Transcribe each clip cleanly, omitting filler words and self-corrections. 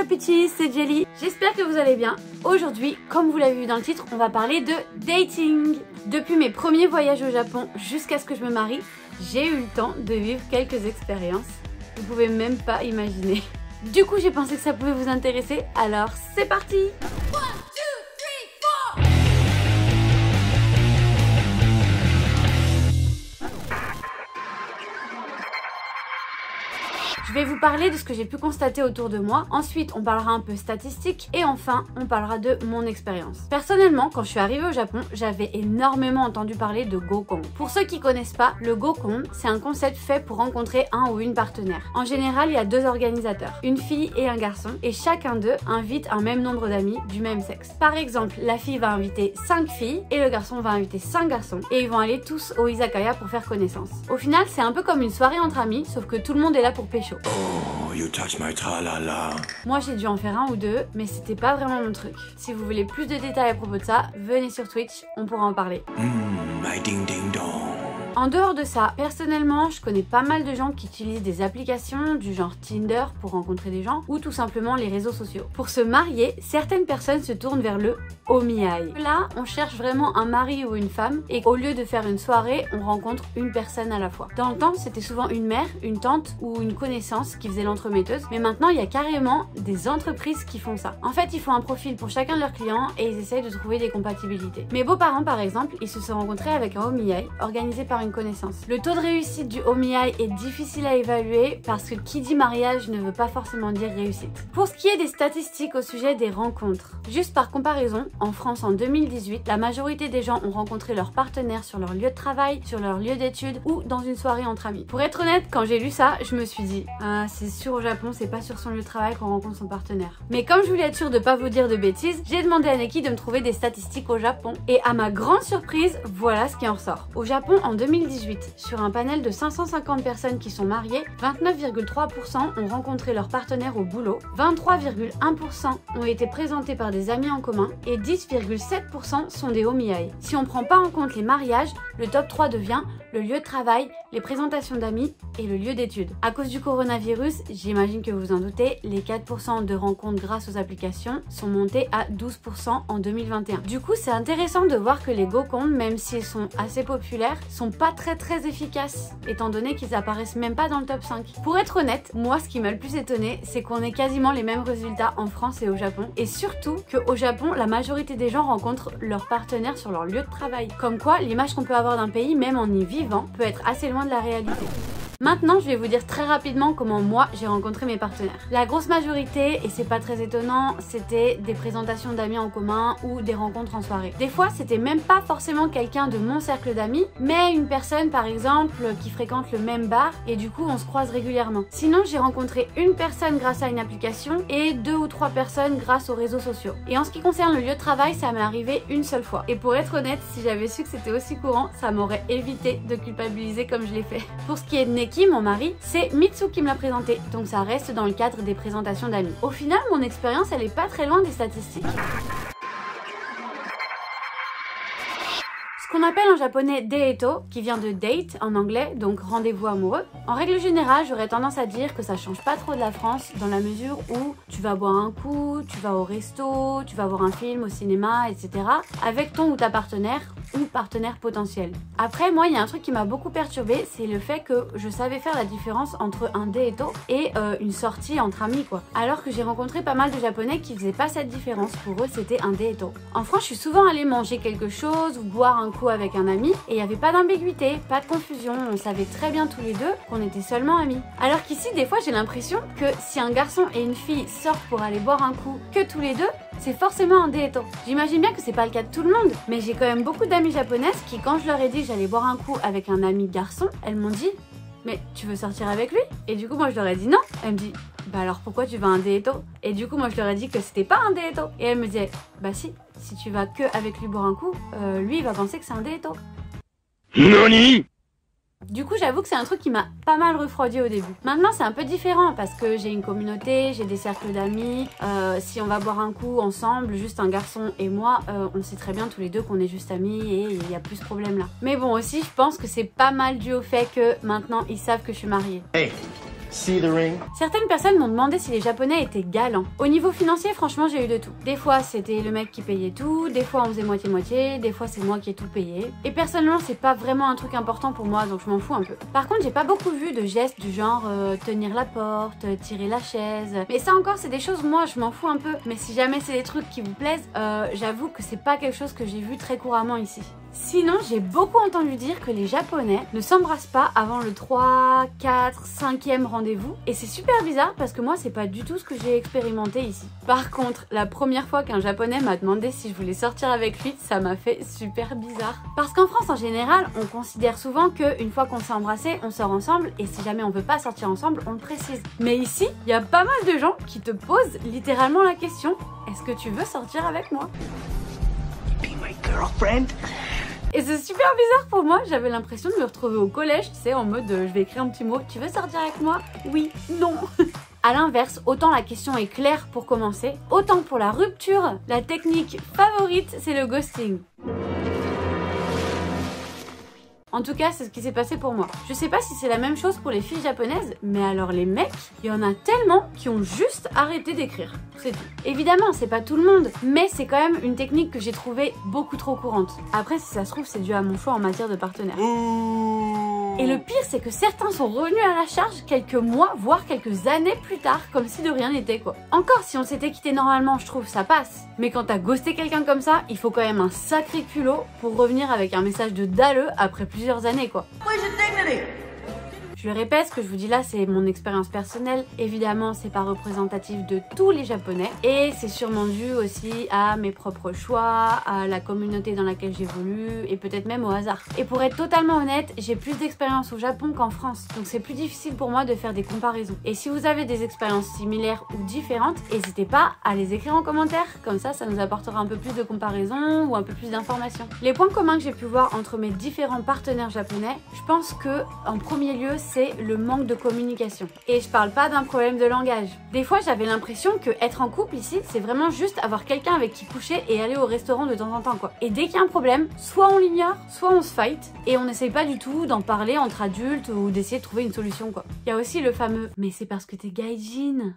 Petits, c'est Jelly. J'espère que vous allez bien. Aujourd'hui, comme vous l'avez vu dans le titre, on va parler de dating. Depuis mes premiers voyages au Japon jusqu'à ce que je me marie, j'ai eu le temps de vivre quelques expériences. Vous pouvez même pas imaginer. Du coup, j'ai pensé que ça pouvait vous intéresser, alors c'est parti! Je vais vous parler de ce que j'ai pu constater autour de moi, ensuite on parlera un peu statistiques et enfin on parlera de mon expérience. Personnellement, quand je suis arrivée au Japon, j'avais énormément entendu parler de Gokon. Pour ceux qui connaissent pas, le Gokon, c'est un concept fait pour rencontrer un ou une partenaire. En général, il y a deux organisateurs, une fille et un garçon, et chacun d'eux invite un même nombre d'amis du même sexe. Par exemple, la fille va inviter 5 filles et le garçon va inviter 5 garçons et ils vont aller tous au izakaya pour faire connaissance. Au final, c'est un peu comme une soirée entre amis, sauf que tout le monde est là pour pécho. Oh, you touch my tra-la-la. Moi j'ai dû en faire un ou deux, mais c'était pas vraiment mon truc. Si vous voulez plus de détails à propos de ça, venez sur Twitch, on pourra en parler. My ding-ding-dong. En dehors de ça, personnellement, je connais pas mal de gens qui utilisent des applications du genre Tinder pour rencontrer des gens ou tout simplement les réseaux sociaux. Pour se marier, certaines personnes se tournent vers le Omiai. Là, on cherche vraiment un mari ou une femme et au lieu de faire une soirée, on rencontre une personne à la fois. Dans le temps, c'était souvent une mère, une tante ou une connaissance qui faisait l'entremetteuse, mais maintenant, il y a carrément des entreprises qui font ça. En fait, ils font un profil pour chacun de leurs clients et ils essayent de trouver des compatibilités. Mes beaux-parents, par exemple, ils se sont rencontrés avec un Omiai organisé par une connaissance. Le taux de réussite du Omiai est difficile à évaluer parce que qui dit mariage ne veut pas forcément dire réussite. Pour ce qui est des statistiques au sujet des rencontres, juste par comparaison, en France en 2018, la majorité des gens ont rencontré leur partenaire sur leur lieu de travail, sur leur lieu d'études ou dans une soirée entre amis. Pour être honnête, quand j'ai lu ça, je me suis dit ah, c'est sûr au Japon, c'est pas sur son lieu de travail qu'on rencontre son partenaire. Mais comme je voulais être sûre de pas vous dire de bêtises, j'ai demandé à Neki de me trouver des statistiques au Japon et à ma grande surprise, voilà ce qui en ressort. Au Japon en 2018, sur un panel de 550 personnes qui sont mariées, 29,3% ont rencontré leur partenaire au boulot, 23,1% ont été présentés par des amis en commun et 10,7% sont des Omiai. Si on prend pas en compte les mariages, le top 3 devient le lieu de travail, les présentations d'amis et le lieu d'études. À cause du coronavirus, j'imagine que vous en doutez, les 4% de rencontres grâce aux applications sont montés à 12% en 2021. Du coup, c'est intéressant de voir que les Gokon, même s'ils sont assez populaires, sont pas très efficaces, étant donné qu'ils apparaissent même pas dans le top 5. Pour être honnête, moi ce qui m'a le plus étonné, c'est qu'on ait quasiment les mêmes résultats en France et au Japon, et surtout qu'au Japon, la majorité des gens rencontrent leur partenaire sur leur lieu de travail. Comme quoi, l'image qu'on peut avoir d'un pays, même en y vivant, peut être assez loin de la réalité. Maintenant, je vais vous dire très rapidement comment moi j'ai rencontré mes partenaires. La grosse majorité, et c'est pas très étonnant, c'était des présentations d'amis en commun ou des rencontres en soirée. Des fois, c'était même pas forcément quelqu'un de mon cercle d'amis, mais une personne par exemple qui fréquente le même bar et du coup on se croise régulièrement. Sinon, j'ai rencontré une personne grâce à une application et 2 ou 3 personnes grâce aux réseaux sociaux. Et en ce qui concerne le lieu de travail, ça m'est arrivé une seule fois. Et pour être honnête, si j'avais su que c'était aussi courant, ça m'aurait évité de culpabiliser comme je l'ai fait. Pour ce qui est de Neki, mon mari, c'est Mitsu qui me l'a présenté, donc ça reste dans le cadre des présentations d'amis. Au final, mon expérience, elle est pas très loin des statistiques. Ce qu'on appelle en japonais deito, qui vient de date en anglais, donc rendez-vous amoureux. En règle générale, j'aurais tendance à dire que ça change pas trop de la France dans la mesure où tu vas boire un coup, tu vas au resto, tu vas voir un film au cinéma, etc. avec ton ou ta partenaire ou partenaire potentiel. Après, moi, il y a un truc qui m'a beaucoup perturbée, c'est le fait que je savais faire la différence entre un deito et une sortie entre amis, quoi. Alors que j'ai rencontré pas mal de Japonais qui faisaient pas cette différence. Pour eux, c'était un deito. En France, je suis souvent allée manger quelque chose ou boire un coup avec un ami et il n'y avait pas d'ambiguïté, pas de confusion. On savait très bien tous les deux qu'on était seulement amis. Alors qu'ici, des fois, j'ai l'impression que si un garçon et une fille sortent pour aller boire un coup que tous les deux, c'est forcément un deito. J'imagine bien que c'est pas le cas de tout le monde, mais j'ai quand même beaucoup d'amies japonaises qui, quand je leur ai dit que j'allais boire un coup avec un ami garçon, elles m'ont dit mais tu veux sortir avec lui? Et du coup moi je leur ai dit non. Elle me dit bah alors pourquoi tu vas un deito? Et du coup moi je leur ai dit que c'était pas un deito. Et elle me disait bah si tu vas que avec lui boire un coup, lui il va penser que c'est un deito. Nani? Du coup, j'avoue que c'est un truc qui m'a pas mal refroidi au début. Maintenant, c'est un peu différent parce que j'ai une communauté, j'ai des cercles d'amis. Si on va boire un coup ensemble, juste un garçon et moi, on sait très bien tous les deux qu'on est juste amis et il y a plus ce problème-là. Mais bon, aussi, je pense que c'est pas mal dû au fait que maintenant, ils savent que je suis mariée. Hey, See the ring? Certaines personnes m'ont demandé si les Japonais étaient galants. Au niveau financier, franchement, j'ai eu de tout. Des fois, c'était le mec qui payait tout, des fois on faisait moitié-moitié, des fois c'est moi qui ai tout payé. Et personnellement, c'est pas vraiment un truc important pour moi, donc je m'en fous un peu. Par contre, j'ai pas beaucoup vu de gestes du genre tenir la porte, tirer la chaise. Mais ça encore, c'est des choses, moi, je m'en fous un peu. Mais si jamais c'est des trucs qui vous plaisent, j'avoue que c'est pas quelque chose que j'ai vu très couramment ici. Sinon, j'ai beaucoup entendu dire que les Japonais ne s'embrassent pas avant le 3, 4, 5e rendez-vous. Et c'est super bizarre parce que moi, c'est pas du tout ce que j'ai expérimenté ici. Par contre, la première fois qu'un Japonais m'a demandé si je voulais sortir avec lui, ça m'a fait super bizarre. Parce qu'en France, en général, on considère souvent qu'une fois qu'on s'est embrassé, on sort ensemble. Et si jamais on veut pas sortir ensemble, on le précise. Mais ici, il y a pas mal de gens qui te posent littéralement la question: est-ce que tu veux sortir avec moi? Be my girlfriend? Et c'est super bizarre pour moi, j'avais l'impression de me retrouver au collège, tu sais, en mode je vais écrire un petit mot, tu veux sortir avec moi? Oui, non. A l'inverse, autant la question est claire pour commencer, autant pour la rupture, la technique favorite, c'est le ghosting. En tout cas, c'est ce qui s'est passé pour moi. Je sais pas si c'est la même chose pour les filles japonaises, mais alors les mecs, il y en a tellement qui ont juste arrêté d'écrire. C'est tout. Évidemment, c'est pas tout le monde, mais c'est quand même une technique que j'ai trouvée beaucoup trop courante. Après, si ça se trouve, c'est dû à mon choix en matière de partenaire. Et le pire, c'est que certains sont revenus à la charge quelques mois, voire quelques années plus tard, comme si de rien n'était quoi. Encore, si on s'était quitté normalement, je trouve ça passe. Mais quand t'as ghosté quelqu'un comme ça, il faut quand même un sacré culot pour revenir avec un message de dalleux après plusieurs années quoi. Je le répète, ce que je vous dis là, c'est mon expérience personnelle. Évidemment, c'est pas représentatif de tous les Japonais. Et c'est sûrement dû aussi à mes propres choix, à la communauté dans laquelle j'évolue et peut-être même au hasard. Et pour être totalement honnête, j'ai plus d'expérience au Japon qu'en France. Donc c'est plus difficile pour moi de faire des comparaisons. Et si vous avez des expériences similaires ou différentes, n'hésitez pas à les écrire en commentaire. Comme ça nous apportera un peu plus de comparaisons ou un peu plus d'informations. Les points communs que j'ai pu voir entre mes différents partenaires japonais, je pense que en premier lieu, c'est le manque de communication. Et je parle pas d'un problème de langage. Des fois, j'avais l'impression que être en couple ici, c'est vraiment juste avoir quelqu'un avec qui coucher et aller au restaurant de temps en temps, quoi. Et dès qu'il y a un problème, soit on l'ignore, soit on se fight, et on n'essaye pas du tout d'en parler entre adultes ou d'essayer de trouver une solution, quoi. Il y a aussi le fameux « mais c'est parce que t'es gaijin ».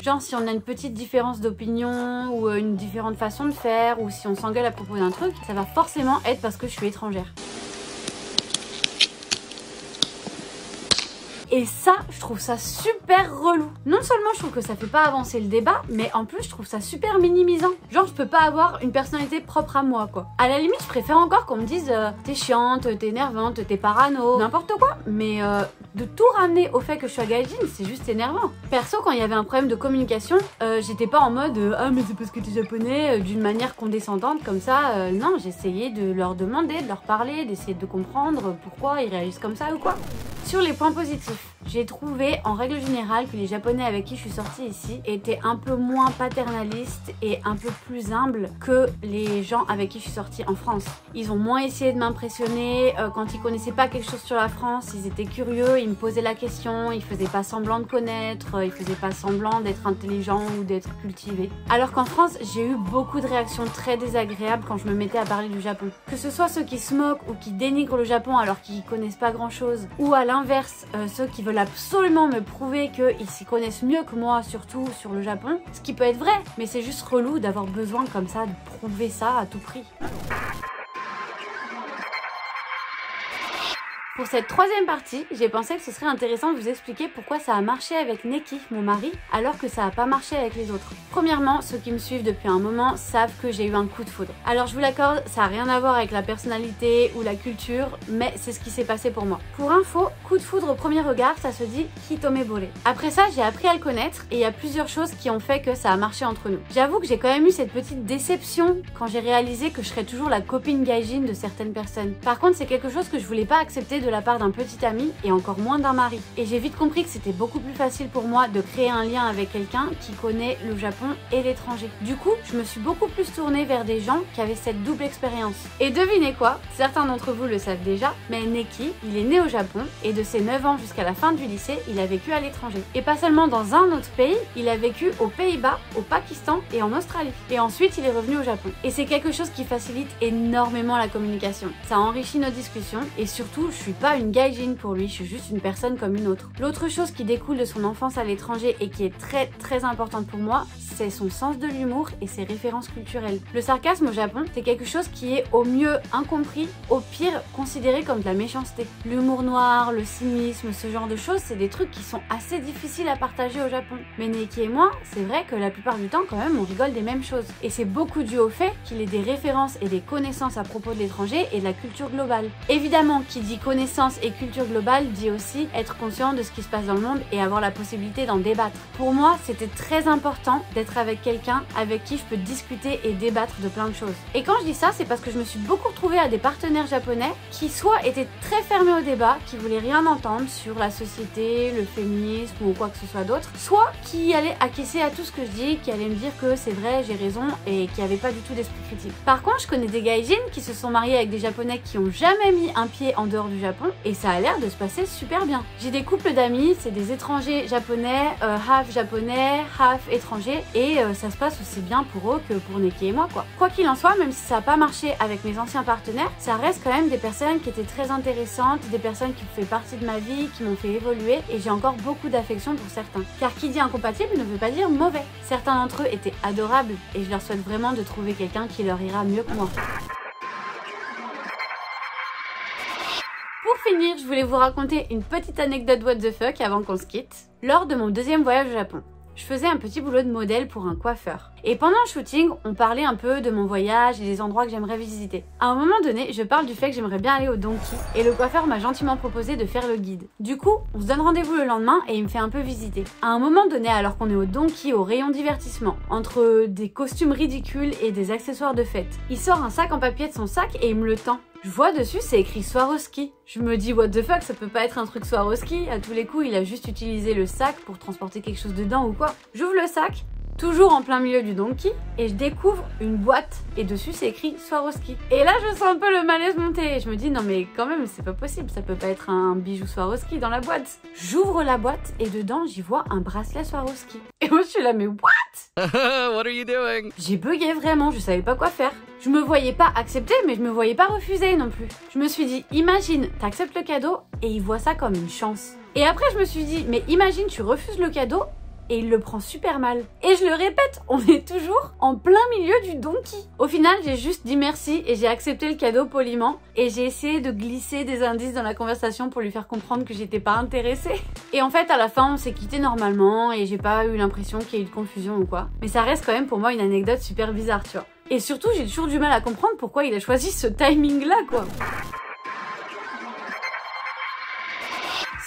Genre si on a une petite différence d'opinion ou une différente façon de faire ou si on s'engueule à propos d'un truc, ça va forcément être parce que je suis étrangère. Et ça, je trouve ça super relou. Non seulement je trouve que ça fait pas avancer le débat, mais en plus je trouve ça super minimisant. Genre je peux pas avoir une personnalité propre à moi quoi. À la limite je préfère encore qu'on me dise t'es chiante, t'es énervante, t'es parano, n'importe quoi. Mais de tout ramener au fait que je suis gaijin, c'est juste énervant. Perso quand il y avait un problème de communication, j'étais pas en mode ah mais c'est parce que t'es japonais d'une manière condescendante comme ça. Non, j'essayais de leur demander, de leur parler, d'essayer de comprendre pourquoi ils réagissent comme ça ou quoi. Sur les points positifs, j'ai trouvé en règle générale que les Japonais avec qui je suis sortie ici étaient un peu moins paternalistes et un peu plus humbles que les gens avec qui je suis sortie en France. Ils ont moins essayé de m'impressionner, quand ils connaissaient pas quelque chose sur la France, ils étaient curieux, ils me posaient la question, ils faisaient pas semblant de connaître, ils faisaient pas semblant d'être intelligents ou d'être cultivés. Alors qu'en France, j'ai eu beaucoup de réactions très désagréables quand je me mettais à parler du Japon. Que ce soit ceux qui se moquent ou qui dénigrent le Japon alors qu'ils connaissent pas grand chose, ou à l'inverse, ceux qui veulent absolument me prouver qu'ils s'y connaissent mieux que moi, surtout sur le Japon, ce qui peut être vrai, mais c'est juste relou d'avoir besoin comme ça de prouver ça à tout prix. Pour cette troisième partie, j'ai pensé que ce serait intéressant de vous expliquer pourquoi ça a marché avec Neki, mon mari, alors que ça n'a pas marché avec les autres. Premièrement, ceux qui me suivent depuis un moment savent que j'ai eu un coup de foudre. Alors je vous l'accorde, ça n'a rien à voir avec la personnalité ou la culture, mais c'est ce qui s'est passé pour moi. Pour info, coup de foudre au premier regard, ça se dit hitomebore. Après ça, j'ai appris à le connaître et il y a plusieurs choses qui ont fait que ça a marché entre nous. J'avoue que j'ai quand même eu cette petite déception quand j'ai réalisé que je serais toujours la copine gaijin de certaines personnes. Par contre, c'est quelque chose que je voulais pas accepter de de la part d'un petit ami et encore moins d'un mari. Et j'ai vite compris que c'était beaucoup plus facile pour moi de créer un lien avec quelqu'un qui connaît le Japon et l'étranger. Du coup, je me suis beaucoup plus tournée vers des gens qui avaient cette double expérience. Et devinez quoi, certains d'entre vous le savent déjà, mais Neki, il est né au Japon et de ses 9 ans jusqu'à la fin du lycée, il a vécu à l'étranger. Et pas seulement dans un autre pays, il a vécu aux Pays-Bas, au Pakistan et en Australie. Et ensuite, il est revenu au Japon. Et c'est quelque chose qui facilite énormément la communication. Ça enrichit nos discussions et surtout, je suis pas une gaijin pour lui, je suis juste une personne comme une autre. L'autre chose qui découle de son enfance à l'étranger et qui est très importante pour moi, c'est son sens de l'humour et ses références culturelles. Le sarcasme au Japon, c'est quelque chose qui est au mieux incompris, au pire considéré comme de la méchanceté. L'humour noir, le cynisme, ce genre de choses, c'est des trucs qui sont assez difficiles à partager au Japon. Mais Neki et moi, c'est vrai que la plupart du temps quand même on rigole des mêmes choses. Et c'est beaucoup dû au fait qu'il ait des références et des connaissances à propos de l'étranger et de la culture globale. Évidemment, qui dit connaissance et culture globale dit aussi être conscient de ce qui se passe dans le monde et avoir la possibilité d'en débattre. Pour moi, c'était très important d'être avec quelqu'un avec qui je peux discuter et débattre de plein de choses. Et quand je dis ça, c'est parce que je me suis beaucoup retrouvée à des partenaires japonais qui soit étaient très fermés au débat, qui voulaient rien entendre sur la société, le féminisme ou quoi que ce soit d'autre, soit qui allaient acquiescer à tout ce que je dis, qui allaient me dire que c'est vrai, j'ai raison et qui n'avaient pas du tout d'esprit critique. Par contre, je connais des gaijins qui se sont mariés avec des japonais qui ont jamais mis un pied en dehors du Japon et ça a l'air de se passer super bien. J'ai des couples d'amis, c'est des étrangers japonais, half japonais, half étrangers et ça se passe aussi bien pour eux que pour Neki et moi quoi. Quoi qu'il en soit, même si ça n'a pas marché avec mes anciens partenaires, ça reste quand même des personnes qui étaient très intéressantes, des personnes qui font partie de ma vie, qui m'ont fait évoluer et j'ai encore beaucoup d'affection pour certains. Car qui dit incompatible ne veut pas dire mauvais. Certains d'entre eux étaient adorables et je leur souhaite vraiment de trouver quelqu'un qui leur ira mieux que moi. Pour finir, je voulais vous raconter une petite anecdote what the fuck avant qu'on se quitte. Lors de mon deuxième voyage au Japon, je faisais un petit boulot de modèle pour un coiffeur. Et pendant le shooting, on parlait un peu de mon voyage et des endroits que j'aimerais visiter. À un moment donné, je parle du fait que j'aimerais bien aller au Donki et le coiffeur m'a gentiment proposé de faire le guide. Du coup, on se donne rendez-vous le lendemain et il me fait un peu visiter. À un moment donné, alors qu'on est au Donki, au rayon divertissement, entre des costumes ridicules et des accessoires de fête, il sort un sac en papier de son sac et il me le tend. Je vois dessus, c'est écrit Swarovski. Je me dis, what the fuck, ça peut pas être un truc Swarovski. À tous les coups, il a juste utilisé le sac pour transporter quelque chose dedans ou quoi. J'ouvre le sac, toujours en plein milieu du Donki, et je découvre une boîte. Et dessus, c'est écrit Swarovski. Et là, je sens un peu le malaise monter. Et je me dis, non mais quand même, c'est pas possible. Ça peut pas être un bijou Swarovski dans la boîte. J'ouvre la boîte et dedans, j'y vois un bracelet Swarovski. Et moi, je suis là, mais what? What are you doing? J'ai bugué vraiment, je savais pas quoi faire. Je me voyais pas accepter, mais je me voyais pas refuser non plus. Je me suis dit, imagine, t'acceptes le cadeau et il voit ça comme une chance. Et après, je me suis dit, mais imagine, tu refuses le cadeau et il le prend super mal. Et je le répète, on est toujours en plein milieu du Donki. Au final, j'ai juste dit merci et j'ai accepté le cadeau poliment. Et j'ai essayé de glisser des indices dans la conversation pour lui faire comprendre que j'étais pas intéressée. Et en fait, à la fin, on s'est quitté normalement et j'ai pas eu l'impression qu'il y ait eu de confusion ou quoi. Mais ça reste quand même pour moi une anecdote super bizarre, tu vois. Et surtout, j'ai toujours du mal à comprendre pourquoi il a choisi ce timing-là, quoi.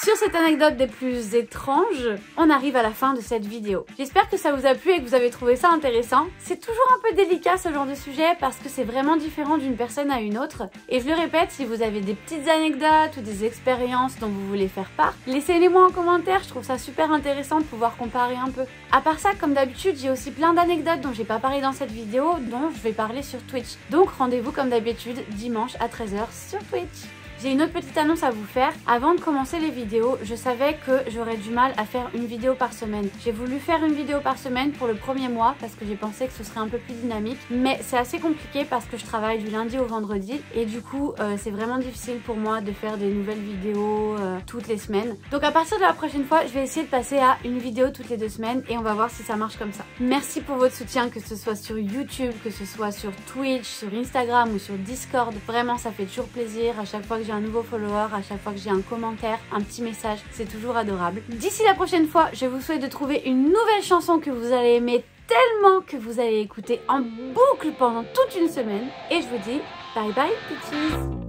Sur cette anecdote des plus étranges, on arrive à la fin de cette vidéo. J'espère que ça vous a plu et que vous avez trouvé ça intéressant. C'est toujours un peu délicat ce genre de sujet parce que c'est vraiment différent d'une personne à une autre. Et je le répète, si vous avez des petites anecdotes ou des expériences dont vous voulez faire part, laissez-les-moi en commentaire, je trouve ça super intéressant de pouvoir comparer un peu. À part ça, comme d'habitude, j'ai aussi plein d'anecdotes dont j'ai pas parlé dans cette vidéo, dont je vais parler sur Twitch. Donc rendez-vous comme d'habitude dimanche à 13h sur Twitch. J'ai une autre petite annonce à vous faire. Avant de commencer les vidéos, je savais que j'aurais du mal à faire une vidéo par semaine. J'ai voulu faire une vidéo par semaine pour le premier mois parce que j'ai pensé que ce serait un peu plus dynamique. Mais c'est assez compliqué parce que je travaille du lundi au vendredi et du coup c'est vraiment difficile pour moi de faire des nouvelles vidéos toutes les semaines. Donc à partir de la prochaine fois, je vais essayer de passer à une vidéo toutes les 2 semaines et on va voir si ça marche comme ça. Merci pour votre soutien, que ce soit sur YouTube, que ce soit sur Twitch, sur Instagram ou sur Discord. Vraiment, ça fait toujours plaisir à chaque fois que j'ai un nouveau follower, à chaque fois que j'ai un commentaire, un petit message, c'est toujours adorable. D'ici la prochaine fois, je vous souhaite de trouver une nouvelle chanson que vous allez aimer tellement que vous allez écouter en boucle pendant toute une semaine. Et je vous dis bye bye bitches.